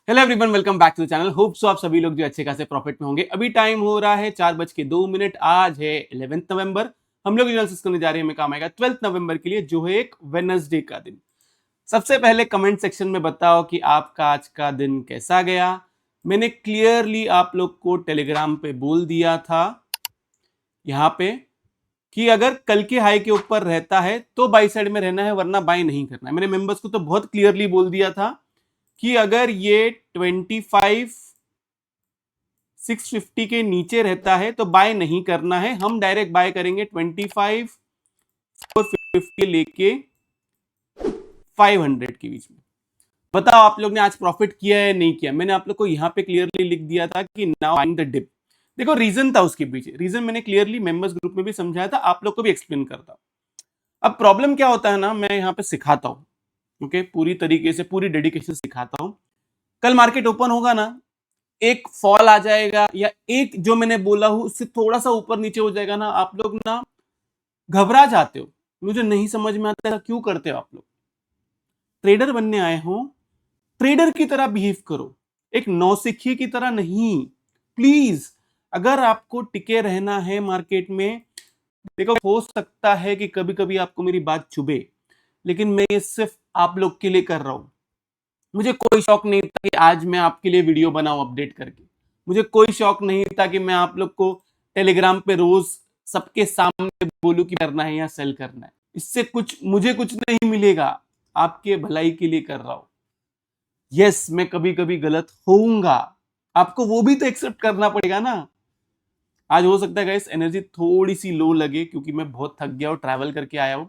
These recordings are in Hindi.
Hello everyone, welcome back to the channel. Hope so आप सभी लोग जो अच्छे खासे प्रॉफिट में होंगे। अभी टाइम हो रहा है 4:02। आज है 11 नवंबर। हम लोग एनालिसिस करने जा रहे हैं, हमें काम आएगा 12 नवंबर के लिए, जो है एक वेडनेसडे का दिन। सबसे पहले कमेंट सेक्शन में बताओ कि आपका आज का दिन कैसा गया। मैंने क्लियरली आप लोग को टेलीग्राम पे बोल दिया था यहाँ पे कि अगर कल के हाई के ऊपर रहता है तो बाई साइड में रहना है, वरना बाई नहीं करना है। मैंने मेंबर्स को तो बहुत क्लियरली बोल दिया था कि अगर ये 25,650 के नीचे रहता है तो बाय नहीं करना है, हम डायरेक्ट बाय करेंगे 25,450 लेके 500 के बीच में। बताओ आप लोग ने आज प्रॉफिट किया है नहीं किया। मैंने आप लोग को यहां पे क्लियरली लिख दिया था कि नाउ बाइंग द डिप। देखो रीजन था उसके पीछे, रीजन मैंने क्लियरली मेंबर्स ग्रुप में भी समझाया था, आप लोग को भी एक्सप्लेन करता। अब प्रॉब्लम क्या होता है ना, मैं यहाँ पे सिखाता हूँ, ओके, पूरी तरीके से पूरी डेडिकेशन सिखाता हूँ। कल मार्केट ओपन होगा ना, एक फॉल आ जाएगा या एक जो मैंने बोला हूं उससे थोड़ा सा ऊपर नीचे हो जाएगा ना, आप लोग ना घबरा जाते हो। मुझे नहीं समझ में आता है क्यों करते हो आप लोग। ट्रेडर बनने आए हो, ट्रेडर की तरह बिहेव करो, एक नौसिखिए की तरह नहीं। प्लीज, अगर आपको टिके रहना है मार्केट में, देखो हो सकता है कि कभी कभी आपको मेरी बात चुभे, लेकिन मैं ये सिर्फ आप लोग के लिए कर रहा हूं। मुझे कोई शौक नहीं था कि आज मैं आपके लिए वीडियो बनाऊं अपडेट करके। मुझे कोई शौक नहीं था कि मैं आप लोग को टेलीग्राम पे रोज सबके सामने बोलूं कि करना है या सेल करना है। इससे कुछ मुझे कुछ नहीं मिलेगा, आपके भलाई के लिए कर रहा हूं। यस, मैं कभी कभी गलत होऊंगा, आपको वो भी तो एक्सेप्ट करना पड़ेगा ना। आज हो सकता है गाइस एनर्जी थोड़ी सी लो लगे, क्योंकि मैं बहुत थक गया हूं, ट्रैवल करके आया हूं।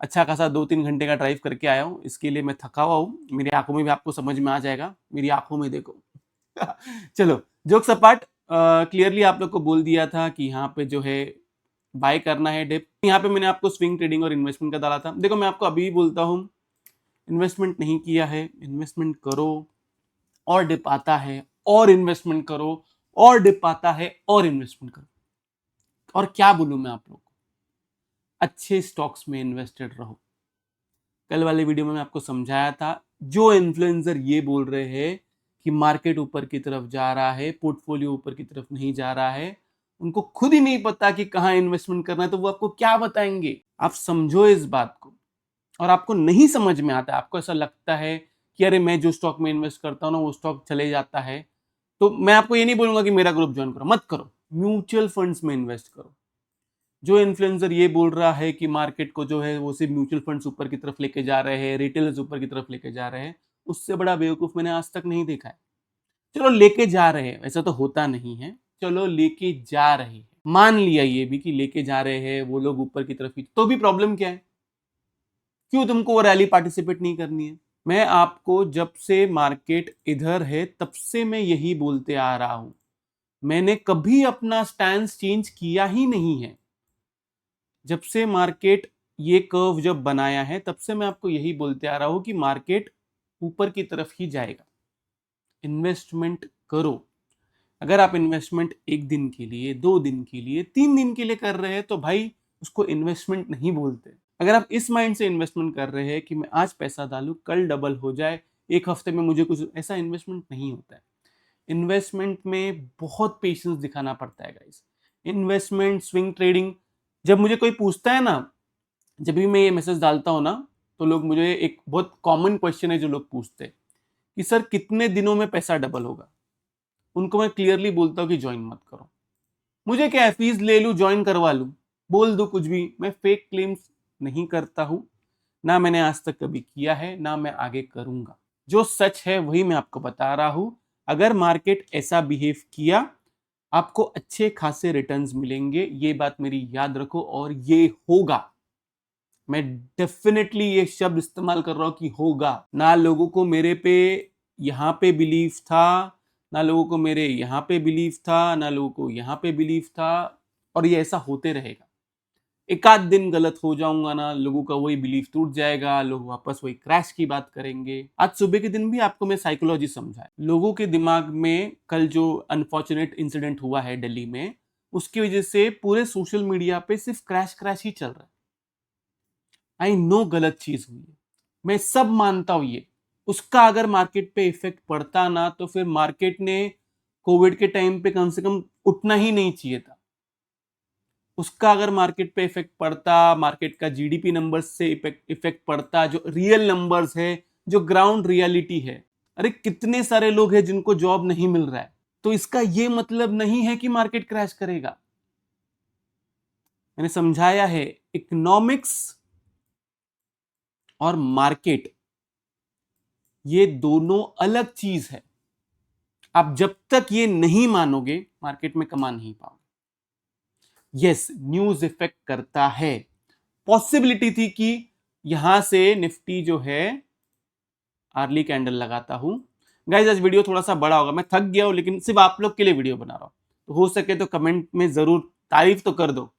अच्छा खासा 2-3 घंटे का ड्राइव करके आया हूँ, इसके लिए मैं थका हुआ हूँ। मेरी आंखों में भी आपको समझ में आ जाएगा, मेरी आंखों में देखो। चलो, जोक्स अपार्ट, क्लियरली आप लोग को बोल दिया था कि यहाँ पे जो है बाय करना है डिप। यहाँ पे मैंने आपको स्विंग ट्रेडिंग और इन्वेस्टमेंट का डाला था। देखो मैं आपको अभी भी बोलता हूँ, इन्वेस्टमेंट नहीं किया है, इन्वेस्टमेंट करो। और डिप आता है और इन्वेस्टमेंट करो, और डिप आता है और इन्वेस्टमेंट करो। और क्या बोलूं मैं आप लोग को, अच्छे स्टॉक्स में इन्वेस्टेड रहो। कल वाले वीडियो में मैं आपको समझाया था, जो इन्फ्लुएंसर ये बोल रहे हैं कि मार्केट ऊपर की तरफ जा रहा है, पोर्टफोलियो ऊपर की तरफ नहीं जा रहा है, उनको खुद ही नहीं पता कि कहां इन्वेस्टमेंट करना है, तो वो आपको क्या बताएंगे। आप समझो इस बात को। और आपको नहीं समझ में आता, आपको ऐसा लगता है कि अरे मैं जो स्टॉक में इन्वेस्ट करता हूं ना वो स्टॉक चले जाता है, तो मैं आपको ये नहीं बोलूंगा कि मेरा ग्रुप ज्वाइन करो, मत करो। म्यूचुअल फंड्स में इन्वेस्ट करो। जो इन्फ्लुएंसर ये बोल रहा है कि मार्केट को जो है वो सिर्फ म्यूचुअल फंड्स ऊपर की तरफ लेके जा रहे हैं, रिटेलर्स ऊपर की तरफ लेके जा रहे हैं, उससे बड़ा बेवकूफ मैंने आज तक नहीं देखा है। चलो लेके जा रहे हैं, ऐसा तो होता नहीं है, चलो लेके जा रहे हैं, मान लिया ये भी कि लेके जा रहे हैं वो लोग ऊपर की तरफ ही, तो भी प्रॉब्लम क्या है? क्यों तुमको वो रैली पार्टिसिपेट नहीं करनी है? मैं आपको जब से मार्केट इधर है तब से मैं यही बोलते आ रहा हूं, मैंने कभी अपना स्टैंड चेंज किया ही नहीं है। जब से मार्केट ये कर्व जब बनाया है तब से मैं आपको यही बोलते आ रहा हूं कि मार्केट ऊपर की तरफ ही जाएगा। इन्वेस्टमेंट करो। अगर आप इन्वेस्टमेंट 1 दिन के लिए, 2 दिन के लिए, 3 दिन के लिए कर रहे हैं तो भाई उसको इन्वेस्टमेंट नहीं बोलते। अगर आप इस माइंड से इन्वेस्टमेंट कर रहे हैं कि मैं आज पैसा डालूं कल डबल हो जाए, एक हफ्ते में मुझे कुछ, ऐसा इन्वेस्टमेंट नहीं होता है। इन्वेस्टमेंट में बहुत पेशेंस दिखाना पड़ता है गाइस। इन्वेस्टमेंट, स्विंग ट्रेडिंग, जब मुझे कोई पूछता है ना, जब भी मैं ये मैसेज डालता हूँ ना, तो लोग मुझे, एक बहुत कॉमन क्वेश्चन है जो लोग पूछते हैं कि सर कितने दिनों में पैसा डबल होगा। उनको मैं क्लियरली बोलता हूँ कि ज्वाइन मत करो। मुझे क्या है, फीस ले लूं, ज्वाइन करवा लूं, बोल दो कुछ भी। मैं फेक क्लेम्स नहीं करता हूं, ना मैंने आज तक कभी किया है, ना मैं आगे करूंगा। जो सच है वही मैं आपको बता रहा हूं। अगर मार्केट ऐसा बिहेव किया, आपको अच्छे खासे रिटर्न्स मिलेंगे, ये बात मेरी याद रखो, और ये होगा। मैं डेफिनेटली ये शब्द इस्तेमाल कर रहा हूं कि होगा। ना लोगों को मेरे पे यहां पे बिलीफ था, ना लोगों को मेरे यहां पे बिलीफ था, ना लोगों को यहां पे बिलीफ था, और ये ऐसा होते रहेगा। एक आध दिन गलत हो जाऊंगा ना, लोगों का वही बिलीफ टूट जाएगा, लोग वापस वही क्रैश की बात करेंगे। आज सुबह के दिन भी आपको मैं साइकोलॉजी समझाया, लोगों के दिमाग में कल जो अनफॉर्चुनेट इंसिडेंट हुआ है दिल्ली में, उसकी वजह से पूरे सोशल मीडिया पे सिर्फ क्रैश क्रैश ही चल रहा है। आई नो गलत चीज हुई है, मैं सब मानता हूं ये, उसका अगर मार्केट पे इफेक्ट पड़ता ना तो फिर मार्केट ने कोविड के टाइम पे कम से कम उठना ही नहीं चाहिए था। उसका अगर मार्केट पे इफेक्ट पड़ता, मार्केट का जीडीपी नंबर्स से इफेक्ट पड़ता, जो रियल नंबर्स है, जो ग्राउंड रियलिटी है, अरे कितने सारे लोग हैं जिनको जॉब नहीं मिल रहा है, तो इसका ये मतलब नहीं है कि मार्केट क्रैश करेगा। मैंने समझाया है, इकोनॉमिक्स और मार्केट ये दोनों अलग चीज है। आप जब तक ये नहीं मानोगे मार्केट में कमा नहीं पाओगे। यस, न्यूज इफेक्ट करता है। पॉसिबिलिटी थी कि यहां से निफ्टी जो है अर्ली कैंडल लगाता हूं। गाइस आज वीडियो थोड़ा सा बड़ा होगा, मैं थक गया हूं, लेकिन सिर्फ आप लोग के लिए वीडियो बना रहा हूं, तो हो सके तो कमेंट में जरूर तारीफ तो कर दो।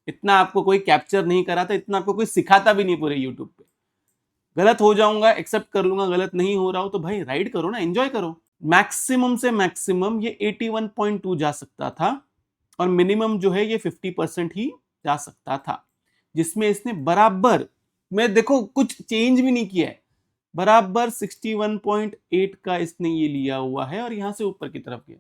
इतना आपको कोई कैप्चर नहीं कराता, इतना आपको कोई सिखाता भी नहीं पूरे यूट्यूब पे। गलत हो जाऊंगा एक्सेप्ट कर लूंगा, गलत नहीं हो रहा हूं तो भाई राइड करो ना, एंजॉय करो। मैक्सिमम से मैक्सिमम ये 81.2 जा सकता था और मिनिमम जो है ये 50% ही जा सकता था, जिसमें इसने बराबर, मैं देखो कुछ चेंज भी नहीं किया है, बराबर 61.8 का इसने ये लिया हुआ है और यहां से ऊपर की तरफ गया।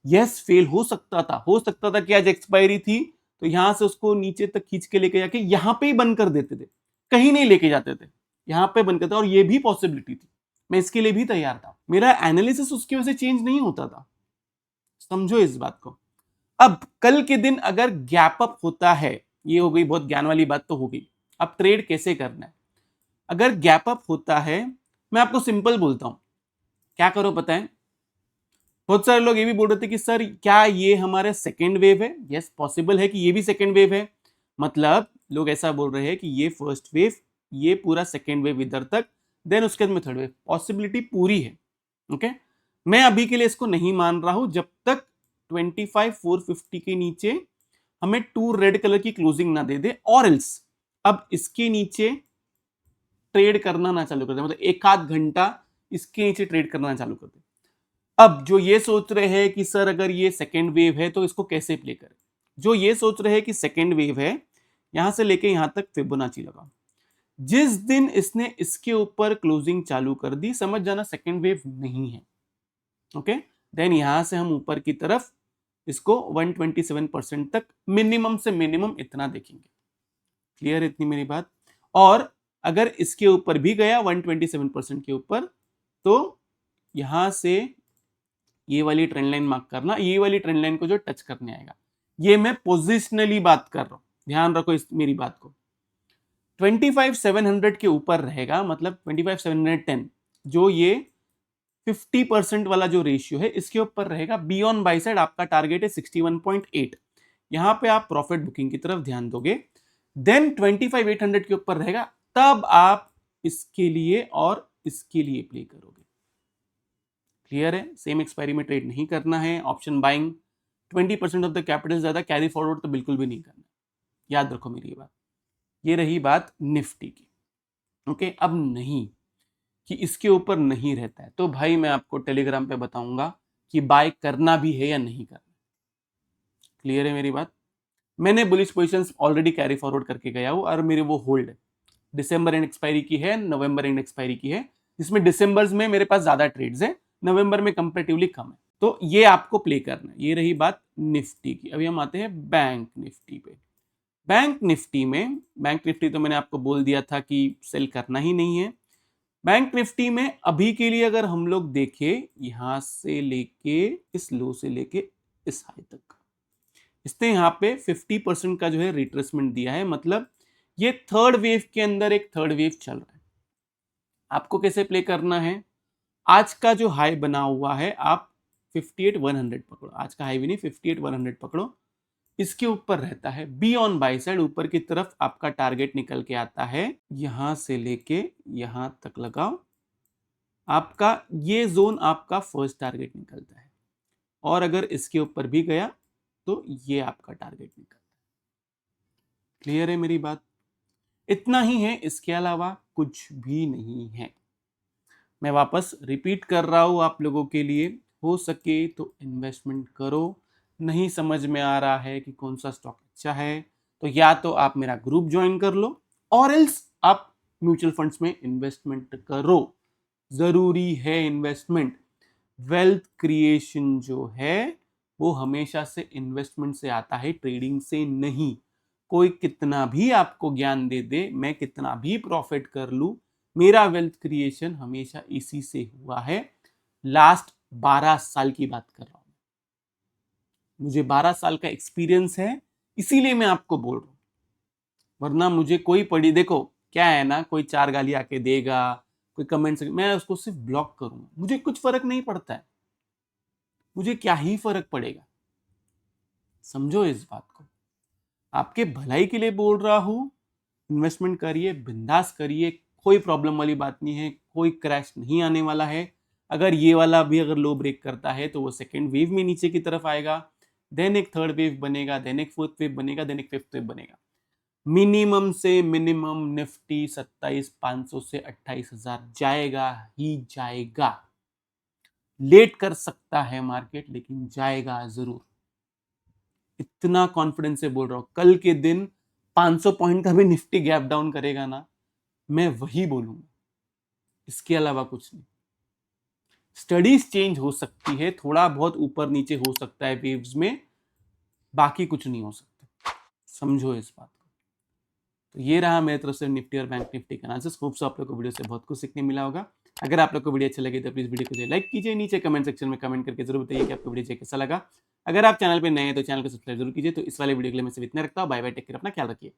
यस, फेल हो सकता था, हो सकता था कि आज एक्सपायरी थी तो यहां से उसको नीचे तक खींच के लेके जाके यहां पे ही बंद कर देते थे, कहीं नहीं लेके जाते थे, यहां पे बंद करते, और ये भी पॉसिबिलिटी थी, मैं इसके लिए भी तैयार था। मेरा एनालिसिस उसकी वजह से चेंज नहीं होता था, समझो इस बात को। अब कल के दिन अगर गैप अप होता है, ये हो गई बहुत ज्ञान वाली बात तो हो गई, अब ट्रेड कैसे करना है। अगर गैप अप होता है, मैं आपको सिंपल बोलता हूं, क्या करो पता है, बहुत सारे लोग ये भी बोल रहे थे कि सर क्या ये हमारा सेकेंड वेव है। यस, पॉसिबल है कि ये भी सेकेंड वेव है, मतलब लोग ऐसा बोल रहे हैं कि ये फर्स्ट वेव, ये पूरा सेकेंड वेव इधर तक, देन उसके बाद में थर्ड वेव, पॉसिबिलिटी पूरी है। ओके, मैं अभी के लिए इसको नहीं मान रहा हूं जब तक 25,450 के नीचे हमें 2 रेड कलर की क्लोजिंग ना दे दे, और एल्स अब इसके नीचे ट्रेड करना ना चालू कर दे, मतलब एक आध घंटा इसके नीचे ट्रेड करना चालू कर दे। अब जो ये सोच रहे हैं कि सर अगर ये सेकेंड वेव है तो इसको कैसे प्ले करें, जो ये सोच रहे हैं कि सेकेंड वेव है, यहां से लेके यहां तक फिबोनाची लगाओ। जिस दिन इसने इसके ऊपर क्लोजिंग चालू कर दी, समझ जाना सेकेंड वेव नहीं है। ओके, देन यहां से हम ऊपर की तरफ इसको 127% तक मिनिमम से मिनिमम इतना देखेंगे। क्लियर है इतनी मेरी बात। और अगर इसके ऊपर भी गया 127% के ऊपर, तो यहां से ये वाली ट्रेंड लाइन मार्क करना, ये वाली ट्रेंड लाइन को जो टच करने आएगा, ये मैं पोजिशनली बात कर रहा हूं, ध्यान रखो इस मेरी बात को। 25,700 के ऊपर रहेगा, मतलब 25,710, जो ये 50% वाला जो रेशियो है इसके ऊपर रहेगा, बियॉन्ड बाई साइड आपका टारगेट है 61.8, यहां पे आप प्रॉफिट बुकिंग की तरफ ध्यान दोगे। देन 25,800 के ऊपर रहेगा, तब आप इसके लिए और इसके लिए प्ले करोगे। क्लियर है, सेम एक्सपायरी में ट्रेड नहीं करना है, option buying 20% of the capital ज्यादा, कैरी फॉरवर्ड तो बिल्कुल भी नहीं करना, याद रखो मेरी बात। ये रही बात निफ्टी की। ओके, अब नहीं कि इसके ऊपर नहीं रहता है, तो भाई मैं आपको टेलीग्राम पे बताऊंगा कि बाय करना भी है या नहीं करना। क्लियर है मेरी बात। मैंने bullish positions already carry forward करके गया हूं और मेरे वो होल्ड है, दिसंबर एंड एक्सपायरी की है, नवंबर एंड एक्सपायरी की है, जिसमें दिसंबर में मेरे पास ज्यादा ट्रेड्स हैं, नवंबर में कंपैरेटिवली कम है, तो ये आपको प्ले करना है। ये रही बात निफ्टी की। अभी हम आते हैं बैंक निफ्टी पे। बैंक निफ्टी तो मैंने आपको बोल दिया था कि सेल करना ही नहीं है। बैंक निफ्टी में अभी के लिए अगर हम लोग देखें, यहां से लेके इस लो से लेके इस हाई तक, इसने यहाँ पे 50% का जो है रिट्रेसमेंट दिया है, मतलब ये थर्ड वेव के अंदर एक थर्ड वेव चल रहा है। आपको कैसे प्ले करना है, आज का जो हाई बना हुआ है आप 58,100 पकड़ो, आज का हाई भी नहीं, 58,100 पकड़ो, इसके ऊपर रहता है, बी ऑन बाई साइड ऊपर की तरफ आपका टारगेट निकल के आता है, यहां से लेके यहां तक लगाओ, आपका ये जोन आपका फर्स्ट टारगेट निकलता है, और अगर इसके ऊपर भी गया तो ये आपका टारगेट निकलता है। क्लियर है मेरी बात। इतना ही है, इसके अलावा कुछ भी नहीं है। मैं वापस रिपीट कर रहा हूं आप लोगों के लिए, हो सके तो इन्वेस्टमेंट करो। नहीं समझ में आ रहा है कि कौन सा स्टॉक अच्छा है, तो या तो आप मेरा ग्रुप ज्वाइन कर लो, और एल्स आप म्यूचुअल फंड्स में इन्वेस्टमेंट करो। जरूरी है इन्वेस्टमेंट। वेल्थ क्रिएशन जो है वो हमेशा से इन्वेस्टमेंट से आता है, ट्रेडिंग से नहीं। कोई कितना भी आपको ज्ञान दे दे, मैं कितना भी प्रॉफिट कर लूं, मेरा वेल्थ क्रिएशन हमेशा इसी से हुआ है। लास्ट 12 साल की बात कर रहा हूं, मुझे 12 साल का एक्सपीरियंस है, इसीलिए मैं आपको बोल रहा हूं। वरना मुझे कोई पड़ी, देखो क्या है ना, कोई 4 गाली आके देगा, कोई कमेंट, मैं उसको सिर्फ ब्लॉक करूंगा, मुझे कुछ फर्क नहीं पड़ता है। मुझे क्या ही फर्क पड़ेगा, समझो इस बात को। आपके भलाई के लिए बोल रहा हूं, इन्वेस्टमेंट करिए, बिंदास करिए, कोई प्रॉब्लम वाली बात नहीं है, कोई क्रैश नहीं आने वाला है। अगर ये वाला भी अगर लो ब्रेक करता है तो वो सेकेंड वेव में नीचे की तरफ आएगा, देन एक थर्ड वेव बनेगा, देन एक फोर्थ वेव बनेगा, देन एक फिफ्थ वेव बनेगा। मिनिमम से मिनिमम निफ्टी 27,500 से 28,000 जाएगा ही जाएगा। लेट कर सकता है मार्केट, लेकिन जाएगा जरूर, इतना कॉन्फिडेंस से बोल रहा हूं। कल के दिन 500 पॉइंट का भी निफ्टी गैप डाउन करेगा ना, मैं वही बोलूंगा, इसके अलावा कुछ नहीं। स्टडीज चेंज हो सकती है, थोड़ा बहुत ऊपर नीचे हो सकता है वेव्स में, बाकी कुछ नहीं हो सकता, समझो इस बात को। तो ये रहा मेरी तरफ से निफ्टी और बैंक निफ्टी का एनालिसिस। होप सो आप लोग को वीडियो से बहुत कुछ सीखने मिला होगा। अगर आप लोग को वीडियो अच्छा लगे तो प्लीज वीडियो को लाइक कीजिए, नीचे कमेंट सेक्शन में कमेंट करके जरूर बताइए कि आपको वीडियो कैसा लगा। अगर आप चैनल पे नए हैं तो चैनल को सब्सक्राइब जरूर कीजिए। तो इस वाले वीडियो के लिए मैं सिर्फ इतना रखता हूँ। बाय बाय, टेक केयर, अपना ख्याल रखिए।